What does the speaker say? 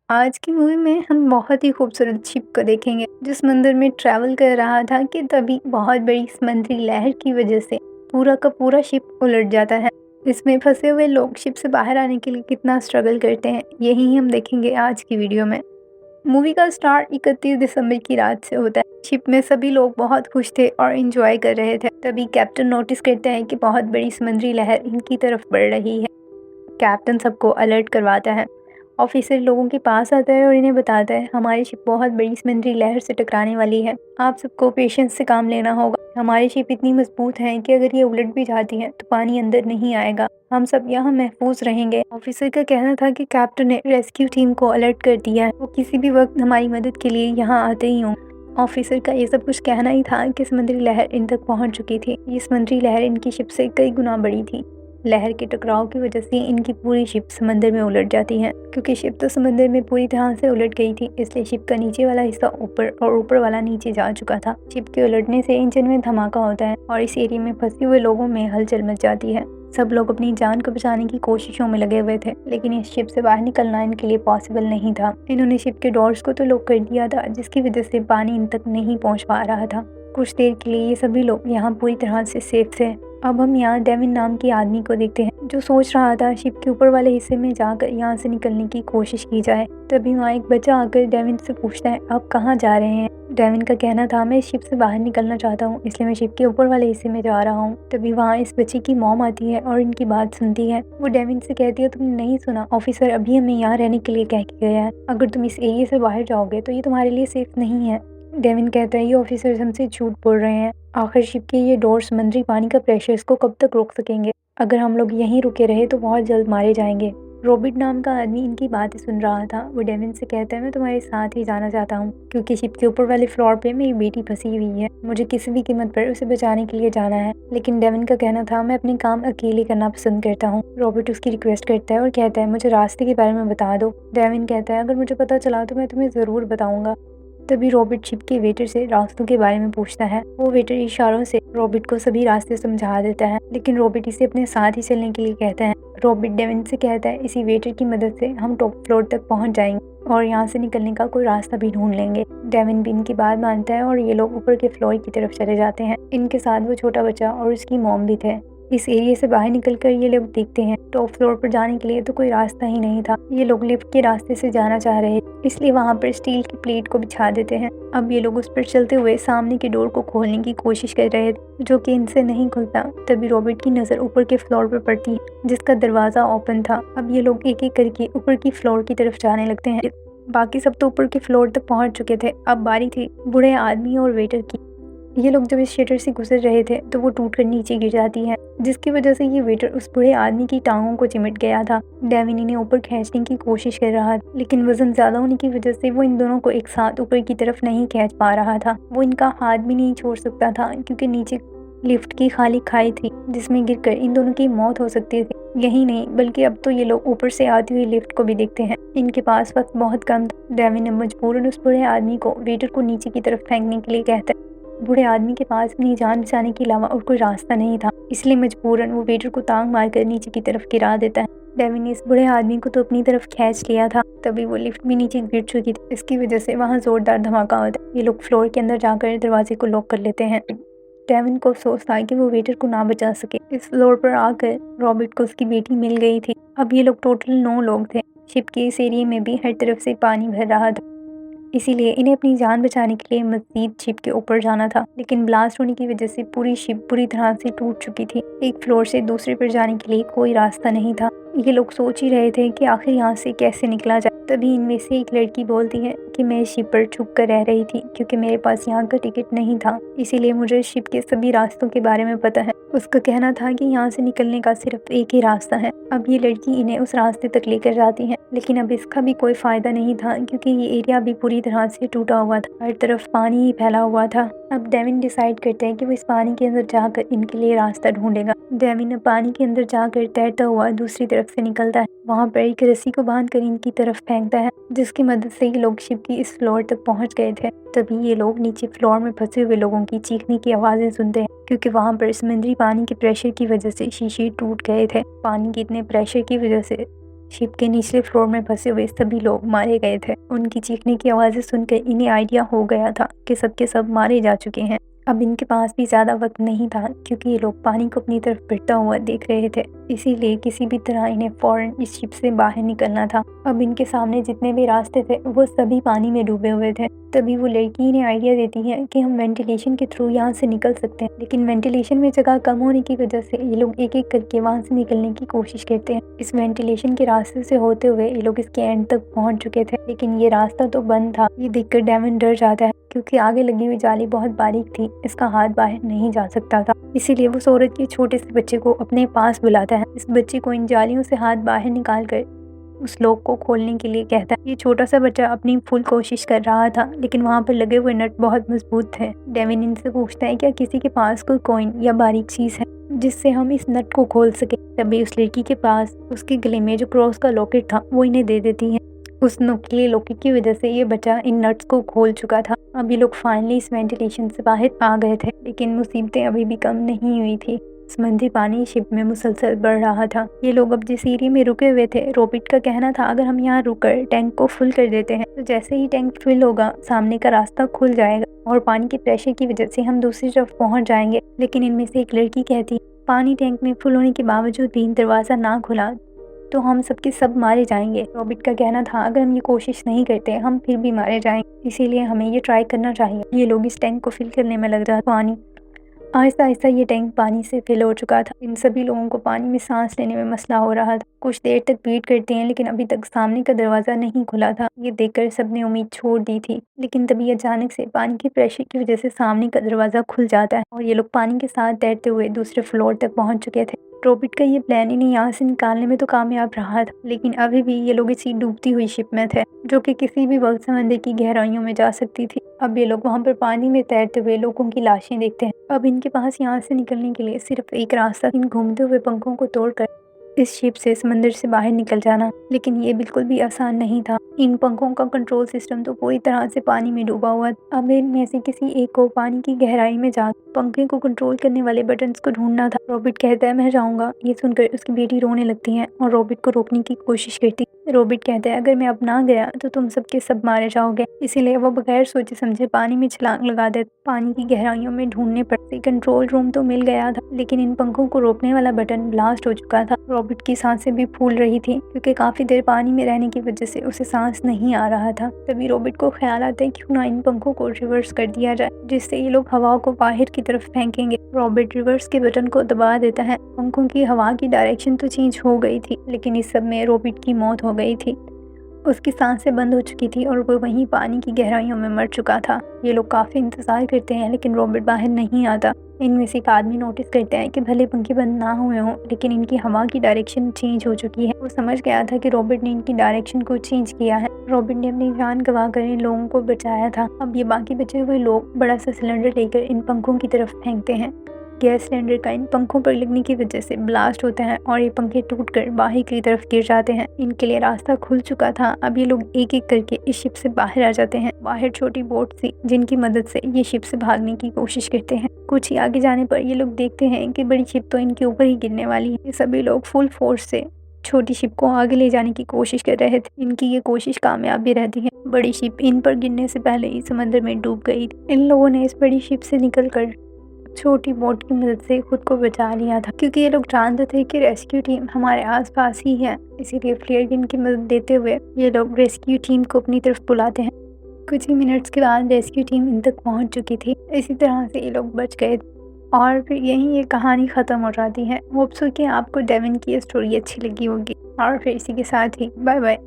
आज की मूवी में हम बहुत ही खूबसूरत शिप को देखेंगे जो समंदर में ट्रैवल कर रहा था कि तभी बहुत बड़ी समुद्री लहर की वजह से पूरा का पूरा शिप उलट जाता है। इसमें फंसे हुए लोग शिप से बाहर आने के लिए कितना स्ट्रगल करते हैं, यही हम देखेंगे आज की वीडियो में। मूवी का स्टार्ट 31 दिसंबर की रात से होता है। शिप में सभी लोग बहुत खुश थे और एंजॉय कर रहे थे। तभी कैप्टन नोटिस करते हैं कि बहुत बड़ी समुद्री लहर इनकी तरफ बढ़ रही है। कैप्टन सबको अलर्ट करवाता है। ऑफिसर लोगों के पास आता है और इन्हें बताता है हमारी शिप बहुत बड़ी समुद्री लहर से टकराने वाली है, आप सबको पेशेंस से काम लेना होगा। हमारी शिप इतनी मजबूत है कि अगर ये उलट भी जाती है तो पानी अंदर नहीं आएगा, हम सब यहाँ महफूज रहेंगे। ऑफिसर का कहना था कि कैप्टन ने रेस्क्यू टीम को अलर्ट कर दिया है, वो किसी भी वक्त हमारी मदद के लिए यहाँ आते ही हों। ऑफिसर का ये सब कुछ कहना ही था कि समुद्री लहर इन तक पहुंच चुकी थी। ये समुद्री लहर इनकी शिप से कई गुना बड़ी थी। लहर के टकराव की वजह से इनकी पूरी शिप समंदर में उलट जाती है। क्योंकि शिप तो समंदर में पूरी तरह से उलट गई थी, इसलिए शिप का नीचे वाला हिस्सा ऊपर और ऊपर वाला नीचे जा चुका था। शिप के उलटने से इंजन में धमाका होता है और इस एरिया में फंसे हुए लोगों में हलचल मच जाती है। सब लोग अपनी जान को बचाने की कोशिशों में लगे हुए थे, लेकिन इस शिप से बाहर निकलना इनके लिए पॉसिबल नहीं था। इन्होंने शिप के डोर्स को तो लॉक कर दिया था, जिसकी वजह से पानी इन तक नहीं पहुंच पा रहा था। कुछ देर के लिए ये सभी लोग यहाँ पूरी तरह से सेफ थे। अब हम यहाँ डेविन नाम के आदमी को देखते हैं जो सोच रहा था शिप के ऊपर वाले हिस्से में जाकर यहाँ से निकलने की कोशिश की जाए। तभी वहाँ एक बच्चा आकर डेविन से पूछता है आप कहाँ जा रहे हैं। डेविन का कहना था मैं इस शिप से बाहर निकलना चाहता हूँ, इसलिए मैं शिप के ऊपर वाले हिस्से में जा रहा हूँ। तभी वहाँ इस बच्चे की मॉम आती है और इनकी बात सुनती है। वो डेविन से कहती है तुमने नहीं सुना, ऑफिसर अभी हमें यहाँ रहने के लिए कह के गया है, अगर तुम इस एरिया से बाहर जाओगे तो ये तुम्हारे लिए सेफ नहीं है। डेविन कहता है ये ऑफिसर्स हमसे झूठ बोल रहे हैं, आखिर शिप के ये डोर समुद्री पानी का प्रेशर इसको कब तक रोक सकेंगे, अगर हम लोग यहीं रुके रहे तो बहुत जल्द मारे जाएंगे। रॉबिट नाम का आदमी इनकी बातें सुन रहा था। वो डेविन से कहता है मैं तुम्हारे साथ ही जाना चाहता हूँ, क्योंकि शिप के ऊपर वाले फ्लोर पे मेरी बेटी फंसी हुई है, मुझे किसी भी कीमत पर उसे बचाने के लिए जाना है। लेकिन डेविन का कहना था मैं अपने काम अकेले करना पसंद करता हूँ। रॉबिट उसकी रिक्वेस्ट करता है और कहता है मुझे रास्ते के बारे में बता दो। डेविन कहता है अगर मुझे पता चला तो मैं तुम्हें जरूर बताऊंगा। तभी रॉबिट शिप के वेटर से रास्तों के बारे में पूछता है। वो वेटर इशारों से रॉबिट को सभी रास्ते समझा देता है, लेकिन रॉबिट इसे अपने साथ ही चलने के लिए कहता है। रॉबिट डेविन से कहता है इसी वेटर की मदद से हम टॉप फ्लोर तक पहुंच जाएंगे और यहाँ से निकलने का कोई रास्ता भी ढूंढ लेंगे। डेविन भी इनकी बात मानता है और ये लोग ऊपर के फ्लोर की तरफ चले जाते हैं। इनके साथ वो छोटा बच्चा और उसकी मॉम भी थे। इस एरिया से बाहर निकलकर ये लोग देखते हैं टॉप फ्लोर पर जाने के लिए तो कोई रास्ता ही नहीं था। ये लोग लिफ्ट के रास्ते से जाना चाह रहे थे, इसलिए वहाँ पर स्टील की प्लेट को बिछा देते हैं। अब ये लोग उस पर चलते हुए सामने के डोर को खोलने की कोशिश कर रहे थे, जो कि इनसे नहीं खुलता। तभी रॉबिट की नज़र ऊपर के फ्लोर पर पड़ती है, जिसका दरवाज़ा ओपन था। अब ये लोग एक एक करके ऊपर की फ्लोर की तरफ जाने लगते हैं। बाकी सब तो ऊपर के फ्लोर तक पहुंच चुके थे, अब बारी थी बूढ़े आदमी और वेटर की। ये लोग जब इस शटर से गुजर रहे थे तो वो टूटकर नीचे गिर जाती है, जिसकी वजह से ये वेटर उस बूढ़े आदमी की टांगों को चिमट गया था। डेविन इन्हें ऊपर खींचने की कोशिश कर रहा था, लेकिन वजन ज्यादा होने की वजह से वो इन दोनों को एक साथ ऊपर की तरफ नहीं खींच पा रहा था। वो इनका हाथ भी नहीं छोड़ सकता था, क्योंकि नीचे लिफ्ट की खाली खाई थी जिसमें गिरकर इन दोनों की मौत हो सकती थी। यही नहीं बल्कि अब तो ये लोग ऊपर से आती हुई लिफ्ट को भी देखते हैं। इनके पास वक्त बहुत कम था। डेविन ने मजबूरन उस बूढ़े आदमी को वेटर को नीचे की तरफ फेंकने के लिए कहता है। बूढ़े आदमी के पास अपनी जान बचाने के अलावा और कोई रास्ता नहीं था, इसलिए मजबूरन वो वेटर को टांग मारकर नीचे की तरफ गिरा देता है। डेविन ने इस बूढ़े आदमी को तो अपनी तरफ खींच लिया था, तभी वो लिफ्ट भी नीचे गिर चुकी थी। इसकी वजह से वहाँ जोरदार धमाका होता है। ये लोग फ्लोर के अंदर जाकर दरवाजे को लॉक कर लेते हैं। डेविन को अफसोस था कि वो वेटर को ना बचा सके। इस फ्लोर पर आकर रॉबिट को उसकी बेटी मिल गई थी। अब ये लोग टोटल 9 लोग थे। शिप के इस एरिया में भी हर तरफ से पानी भर रहा था, इसीलिए इन्हें अपनी जान बचाने के लिए मज़ीद शिप के ऊपर जाना था। लेकिन ब्लास्ट होने की वजह से पूरी शिप पूरी तरह से टूट चुकी थी। एक फ्लोर से दूसरे पर जाने के लिए कोई रास्ता नहीं था। ये लोग सोच ही रहे थे कि आखिर यहाँ से कैसे निकला जाए। तभी इनमें से एक लड़की बोलती है कि मैं इस शिप पर छुप कर रह रही थी, क्योंकि मेरे पास यहाँ का टिकट नहीं था, इसीलिए मुझे शिप के सभी रास्तों के बारे में पता है। उसका कहना था कि यहाँ से निकलने का सिर्फ एक ही रास्ता है। अब ये लड़की इन्हें उस रास्ते तक लेकर जाती है, लेकिन अब इसका भी कोई फायदा नहीं था, क्योंकि ये एरिया भी पूरी तरह से टूटा हुआ था, हर तरफ पानी ही फैला हुआ था। अब डेविन डिसाइड करते हैं कि वो इस पानी के अंदर जाकर इनके लिए रास्ता ढूंढेगा। डेविन अब पानी के अंदर जाकर तैरता हुआ दूसरी तरफ से निकलता है। वहाँ पर एक रस्सी को बांधकर इनकी तरफ फेंकता है, जिसकी मदद से ये लोग शिप की इस फ्लोर तक पहुँच गए थे। तभी ये लोग नीचे फ्लोर में फंसे हुए लोगों की चीखने की आवाज़ें सुनते हैं, क्योंकि वहाँ पर समुद्री पानी के प्रेशर की वजह से शीशे टूट गए थे। पानी के इतने प्रेशर की वजह से शिप के निचले फ्लोर में फंसे हुए सभी लोग मारे गए थे। उनकी चीखने की आवाज़ें सुनकर इन्हें आइडिया हो गया था कि सबके सब मारे जा चुके हैं। अब इनके पास भी ज़्यादा वक्त नहीं था क्योंकि ये लोग पानी को अपनी तरफ बढ़ता हुआ देख रहे थे, इसीलिए किसी भी तरह इन्हें फ़ौरन इस शिप से बाहर निकलना था। अब इनके सामने जितने भी रास्ते थे वो सभी पानी में डूबे हुए थे। तभी वो लड़की इन्हें आइडिया देती है कि हम वेंटिलेशन के थ्रू यहाँ से निकल सकते हैं, लेकिन वेंटिलेशन में जगह कम होने की वजह से ये लोग एक एक करके वहाँ से निकलने की कोशिश करते हैं। इस वेंटिलेशन के रास्ते से होते हुए ये लोग इसके एंड तक पहुँच चुके थे, लेकिन ये रास्ता तो बंद था। ये देखकर डेविन डर जाता है क्योंकि आगे लगी हुई जाली बहुत बारीक थी, इसका हाथ बाहर नहीं जा सकता था। इसीलिए वो सूरज के छोटे से बच्चे को अपने पास बुलाता है। इस बच्चे को इन जालियों से हाथ बाहर निकाल कर उस लॉक को खोलने के लिए कहता है। ये छोटा सा बच्चा अपनी फुल कोशिश कर रहा था, लेकिन वहाँ पर लगे हुए नट बहुत मजबूत थे। डेविन इनसे पूछता है क्या किसी के पास कोई कॉइन या बारीक चीज़ है जिससे हम इस नट को खोल सके। तभी उस लड़की के पास उसके गले में जो क्रॉस का लॉकेट था वो इन्हें दे देती है। उस नुकीले लॉकेट की वजह से ये बच्चा इन नट्स को खोल चुका था। अब ये लोग फाइनली इस वेंटिलेशन से बाहर आ गए थे, लेकिन मुसीबतें अभी भी कम नहीं हुई थी। समुद्री पानी शिप में मुसलसल बढ़ रहा था। ये लोग अब जिस एरिया में रुके हुए थे, रॉबिट का कहना था अगर हम यहाँ रुककर टैंक को फुल कर देते हैं तो जैसे ही टैंक फुल होगा सामने का रास्ता खुल जाएगा और पानी के प्रेशर की वजह से हम दूसरी तरफ पहुंच जाएंगे। लेकिन इनमें से एक लड़की कहती पानी टैंक में फुल होने के बावजूद भी दरवाज़ा ना खुला तो हम सबके सब मारे जाएंगे। रॉबिट का कहना था अगर हम ये कोशिश नहीं करते हम फिर भी मारे जाएंगे, इसीलिए हमें ये ट्राई करना चाहिए। ये लोग इस टैंक को फिल करने में लग रहा था। पानी आहिस्ता आहिस्ता ये टैंक पानी से फिल हो चुका था। इन सभी लोगों को पानी में सांस लेने में मसला हो रहा था। कुछ देर तक वेट करते हैं, लेकिन अभी तक सामने का दरवाज़ा नहीं खुला था। ये देखकर सबने उम्मीद छोड़ दी थी, लेकिन तभी अचानक से पानी के प्रेशर की वजह से सामने का दरवाज़ा खुल जाता है और ये लोग पानी के साथ तैरते हुए दूसरे फ्लोर तक पहुँच चुके थे। रॉबिट का ये प्लान इन्हें यहाँ से निकालने में तो कामयाब रहा था, लेकिन अभी भी ये लोग इसी डूबती हुई शिप में थे जो कि किसी भी वक्त समंदर की गहराइयों में जा सकती थी। अब ये लोग वहाँ पर पानी में तैरते हुए लोगों की लाशें देखते हैं। अब इनके पास यहाँ से निकलने के लिए सिर्फ एक रास्ता, इन घूमते हुए पंखों को तोड़कर इस शिप से समंदर से बाहर निकल जाना, लेकिन ये बिल्कुल भी आसान नहीं था। इन पंखों का कंट्रोल सिस्टम तो पूरी तरह से पानी में डूबा हुआ था। अब इनमें से किसी एक को पानी की गहराई में जा पंखे को कंट्रोल करने वाले बटन्स को ढूंढना था। रॉबिट कहता है मैं जाऊंगा। ये सुनकर उसकी बेटी रोने लगती है और रॉबिट को रोकने की कोशिश करती है। रॉबिट कहता है अगर मैं अब ना गया तो तुम सबके सब मारे जाओगे, इसीलिए वो बगैर सोचे समझे पानी में छलांग लगा देता। पानी की गहराइयों में ढूंढने पर कंट्रोल रूम तो मिल गया था, लेकिन इन पंखों को रोकने वाला बटन ब्लास्ट हो चुका था। रॉबिट की सांसें भी फूल रही थी क्योंकि काफी देर पानी में रहने की वजह से उसे सांस नहीं आ रहा था। तभी रॉबिट को ख्याल आता है क्यों ना इन पंखों को रिवर्स कर दिया जाए, जिससे ये लोग हवा को बाहर की तरफ फेंकेंगे। रॉबिट रिवर्स के बटन को दबा देता है। पंखों की हवा की डायरेक्शन तो चेंज हो गई थी, लेकिन इस सब में रॉबिट की मौत हो गई थी। उसकी सांसें बंद हो चुकी थी और वो वहीं पानी की गहराइयों में मर चुका था। ये लोग काफ़ी इंतज़ार करते हैं, लेकिन रॉबिट बाहर नहीं आता। इनमें से एक आदमी नोटिस करता है कि भले पंखे बंद ना हुए हों, लेकिन इनकी हवा की डायरेक्शन चेंज हो चुकी है। वो समझ गया था कि रॉबिट ने इनकी डायरेक्शन को चेंज किया है। रॉबिट ने अपनी जान गंवा कर इन लोगों को बचाया था। अब ये बाकी बचे हुए लोग बड़ा सा सिलेंडर लेकर इन पंखों की तरफ फेंकते हैं। गैस सिलेंडर का इन पंखों पर लगने की वजह से ब्लास्ट होता है और ये पंखे टूटकर बाहर की तरफ गिर जाते हैं। इनके लिए रास्ता खुल चुका था। अब ये लोग एक एक करके इस शिप से बाहर आ जाते हैं। बाहर छोटी बोट थी जिनकी मदद से ये शिप से भागने की कोशिश करते हैं। कुछ ही आगे जाने पर ये लोग देखते हैं कि बड़ी शिप तो इनके ऊपर ही गिरने वाली है। ये सभी लोग फुल फोर्स से छोटी शिप को आगे ले जाने की कोशिश कर रहे थे। इनकी ये कोशिश कामयाब भी रहती है। बड़ी शिप इन पर गिरने से पहले ही समंदर में डूब गई। इन लोगों ने इस बड़ी शिप से निकलकर छोटी बोट की मदद से खुद को बचा लिया था, क्योंकि ये लोग जानते थे कि रेस्क्यू टीम हमारे आसपास ही है। इसीलिए फ्लेयर गन की मदद देते हुए ये लोग रेस्क्यू टीम को अपनी तरफ बुलाते हैं। कुछ ही मिनट्स के बाद रेस्क्यू टीम इन तक पहुंच चुकी थी। इसी तरह से ये लोग बच गए और फिर यहीं ये कहानी ख़त्म हो जाती है। होप सो कि आपको डेविन की ये स्टोरी अच्छी लगी होगी और फिर इसी के साथ ही बाय बाय।